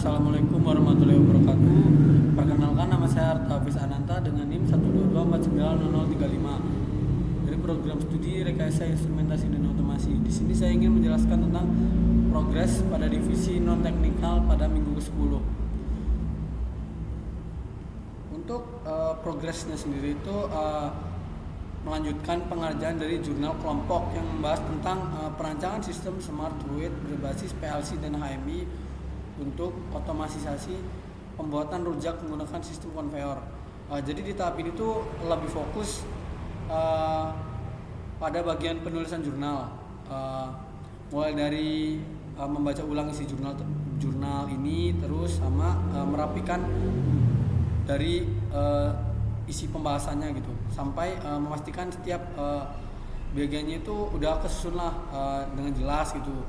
Assalamualaikum warahmatullahi wabarakatuh. Perkenalkan, nama saya Artafis Ananta dengan NIM 122490035 dari program studi Rekayasa Instrumentasi dan Otomasi. Di sini saya ingin menjelaskan tentang progres pada divisi non teknikal pada minggu ke-10. Untuk progresnya sendiri itu melanjutkan pengerjaan dari jurnal kelompok yang membahas tentang perancangan sistem smart fluid berbasis PLC dan HMI untuk otomatisasi pembuatan rujak menggunakan sistem konveyor. Jadi di tahap ini tuh lebih fokus pada bagian penulisan jurnal, mulai dari membaca ulang isi jurnal ini, terus sama merapikan dari isi pembahasannya gitu, sampai memastikan setiap bagiannya itu udah kesusun lah dengan jelas gitu,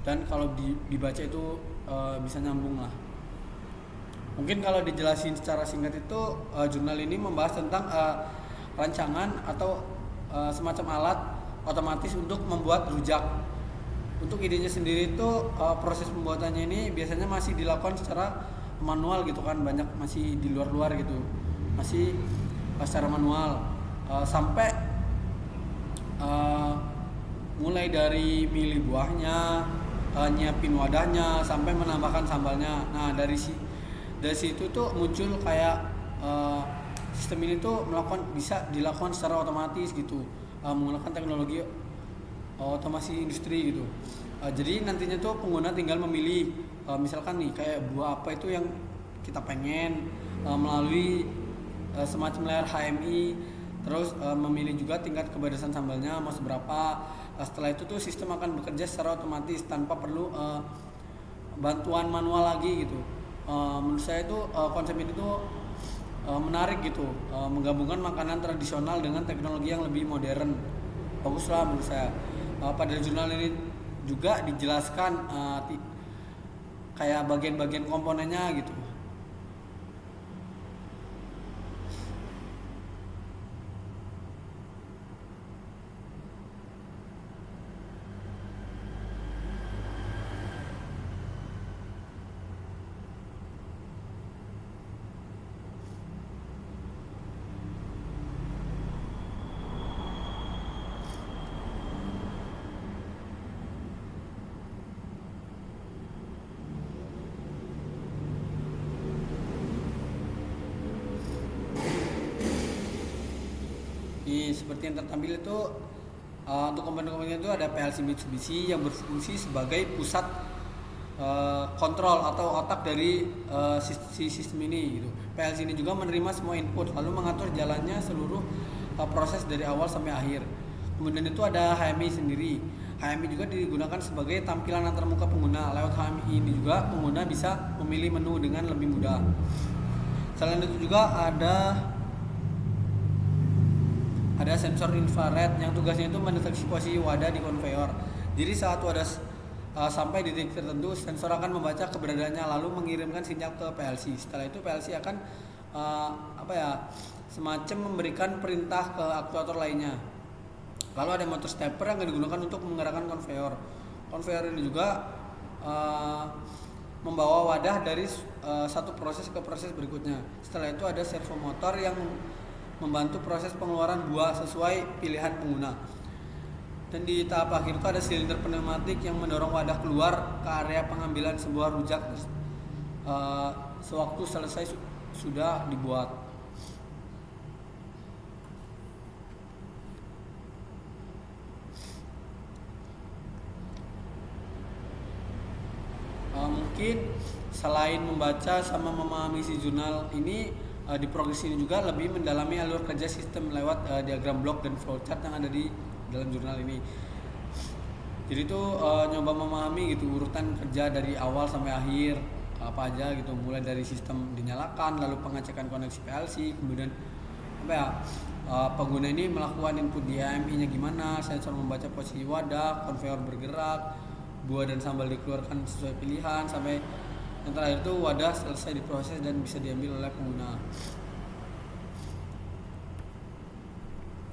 dan kalau dibaca itu bisa nyambung lah. Mungkin kalau dijelasin secara singkat itu jurnal ini membahas tentang rancangan atau semacam alat otomatis untuk membuat rujak. Untuk idenya sendiri itu proses pembuatannya ini biasanya masih dilakukan secara manual gitu kan, banyak masih di luar gitu, masih secara manual, sampai mulai dari milih buahnya, nyiapin wadahnya, sampai menambahkan sambalnya. Nah dari situ tuh muncul kayak sistem ini tuh bisa dilakukan secara otomatis gitu, menggunakan teknologi otomasi industri gitu. Jadi nantinya tuh pengguna tinggal memilih misalkan nih kayak buah apa itu yang kita pengen, melalui semacam layar HMI, terus memilih juga tingkat kepedasan sambalnya mau seberapa. Setelah itu tuh sistem akan bekerja secara otomatis tanpa perlu bantuan manual lagi gitu. Menurut saya itu konsep ini tuh menarik gitu, menggabungkan makanan tradisional dengan teknologi yang lebih modern. Bagus lah menurut saya. Pada jurnal ini juga dijelaskan kayak bagian-bagian komponennya gitu. Seperti yang tertampil itu untuk komponen-komponen itu ada PLC Mitsubishi yang berfungsi sebagai pusat kontrol atau otak dari sistem ini gitu. PLC ini juga menerima semua input lalu mengatur jalannya seluruh proses dari awal sampai akhir. Kemudian itu ada HMI sendiri. HMI juga digunakan sebagai tampilan antarmuka pengguna. Lewat HMI ini juga pengguna bisa memilih menu dengan lebih mudah. Selain itu juga ada sensor infrared yang tugasnya itu mendeteksi posisi wadah di konveyor. Jadi saat wadah sampai di titik tertentu, sensor akan membaca keberadaannya lalu mengirimkan sinyal ke PLC. Setelah itu PLC akan semacam memberikan perintah ke aktuator lainnya. Lalu ada motor stepper yang digunakan untuk menggerakkan konveyor. Konveyor ini juga membawa wadah dari satu proses ke proses berikutnya. Setelah itu ada servo motor yang membantu proses pengeluaran buah sesuai pilihan pengguna. Dan di tahap akhir itu ada silinder pneumatik yang mendorong wadah keluar ke area pengambilan sebuah rujak sewaktu selesai sudah dibuat. Mungkin selain membaca sama memahami isi jurnal ini, di progres ini juga lebih mendalami alur kerja sistem lewat diagram blok dan flowchart yang ada di dalam jurnal ini. Jadi itu nyoba memahami gitu urutan kerja dari awal sampai akhir apa aja gitu, mulai dari sistem dinyalakan, lalu pengecekan koneksi PLC, kemudian pengguna ini melakukan input di HMI-nya gimana, sensor membaca posisi wadah, konveyor bergerak, buah dan sambal dikeluarkan sesuai pilihan, sampai yang terakhir itu wadah selesai diproses dan bisa diambil oleh pengguna.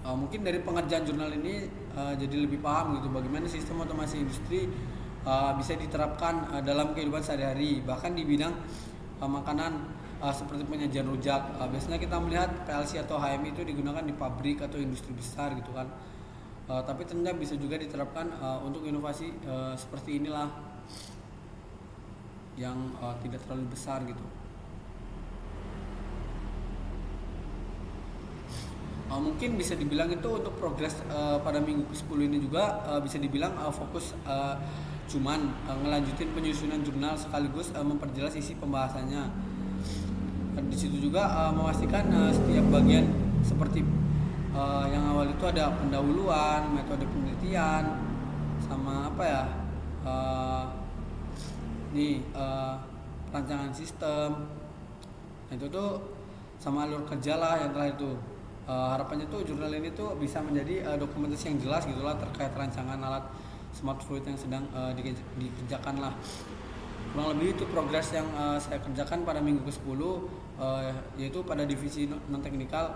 Mungkin dari pengerjaan jurnal ini jadi lebih paham gitu bagaimana sistem otomasi industri bisa diterapkan dalam kehidupan sehari-hari, bahkan di bidang makanan seperti penyajian rujak. Biasanya kita melihat PLC atau HMI itu digunakan di pabrik atau industri besar gitu kan. Tapi ternyata bisa juga diterapkan untuk inovasi seperti inilah yang tidak terlalu besar gitu. Mungkin bisa dibilang itu untuk progres pada minggu ke-10 ini juga bisa dibilang fokus cuman ngelanjutin penyusunan jurnal sekaligus memperjelas isi pembahasannya. Di situ juga memastikan setiap bagian seperti yang awal itu ada pendahuluan, metode penelitian, sama apa ya, perancangan sistem. Nah, itu tuh sama alur kerja lah yang terakhir itu. Harapannya tuh jurnal ini tuh bisa menjadi dokumentasi yang jelas gitulah terkait rancangan alat smart fluid yang sedang dikerjakan lah. Kurang lebih itu progres yang saya kerjakan pada minggu ke-10, yaitu pada divisi non teknikal.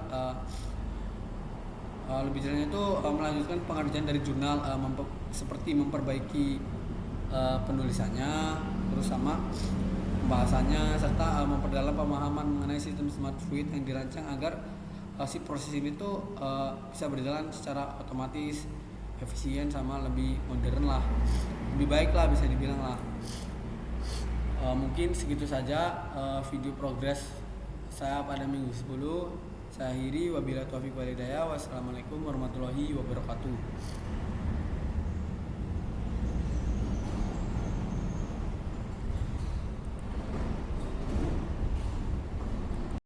Lebih jelasnya itu melanjutkan pengerjaan dari jurnal seperti memperbaiki penulisannya, terus sama pembahasannya, serta memperdalam pemahaman mengenai sistem smart fluid yang dirancang agar si proses ini tuh bisa berjalan secara otomatis, efisien, sama lebih modern lah, lebih baik lah bisa dibilang lah. Mungkin segitu saja video progres saya pada minggu 10. Saya akhiri, wabillahi taufiq wal hidayah. Wassalamualaikum warahmatullahi wabarakatuh.